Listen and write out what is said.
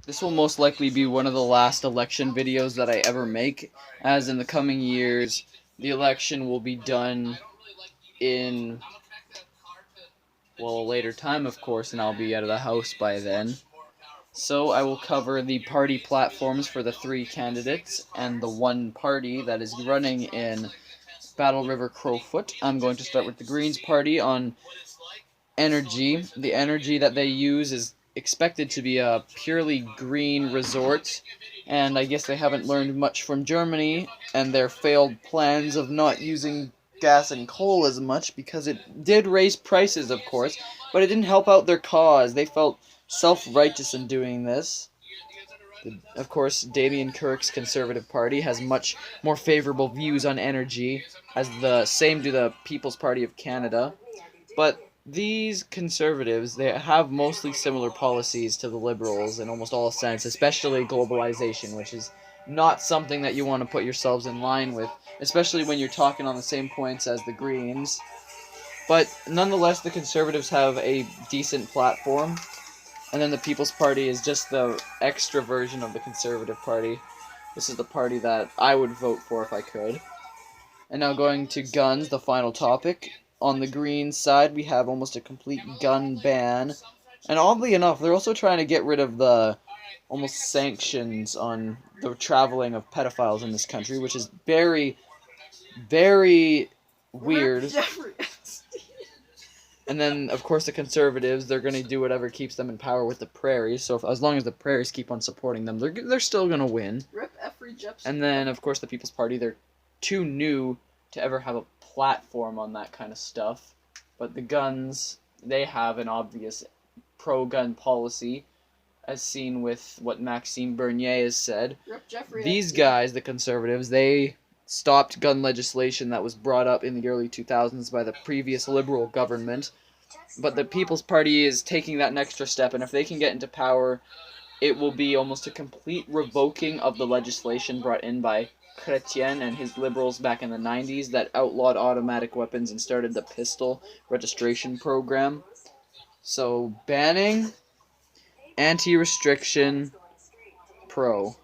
This will most likely be one of the last election videos that I ever make, as in the coming years, the election will be done in, well, a later time, of course, and I'll be out of the house by then. So I will cover the party platforms for the 3 candidates and the one party that is running in Battle River Crowfoot. I'm going to start with the Greens Party on energy. The energy that they use is expected to be a purely green resort, and I guess they haven't learned much from Germany and their failed plans of not using gas and coal as much, because it did raise prices, of course, but it didn't help out their cause. They felt self-righteous in doing this. Of course, Damien Kirk's Conservative Party has much more favorable views on energy, as the same do the People's Party of Canada. But these conservatives, they have mostly similar policies to the liberals in almost all sense, especially globalization, which is not something that you want to put yourselves in line with, especially when you're talking on the same points as the Greens. But nonetheless, the conservatives have a decent platform, and then the People's Party is just the extra version of the Conservative Party. This is the party that I would vote for if I could. And now going to guns, the final topic. On the green side, we have almost a complete gun ban. And oddly enough, they're also trying to get rid of the almost sanctions on the traveling of pedophiles in this country, which is very, very weird. And then, of course, the conservatives, they're going to do whatever keeps them in power with the prairies. So as long as the prairies keep on supporting them, they're still going to win. And then, of course, the People's Party, they're too new to ever have a platform on that kind of stuff. But the guns, they have an obvious pro-gun policy, as seen with what Maxime Bernier has said. These guys, the conservatives, they stopped gun legislation that was brought up in the early 2000s by the previous liberal government. But the People's Party is taking that extra step, and if they can get into power, it will be almost a complete revoking of the legislation brought in by Chrétien and his liberals back in the 90s that outlawed automatic weapons and started the pistol registration program. So, banning, anti-restriction, pro.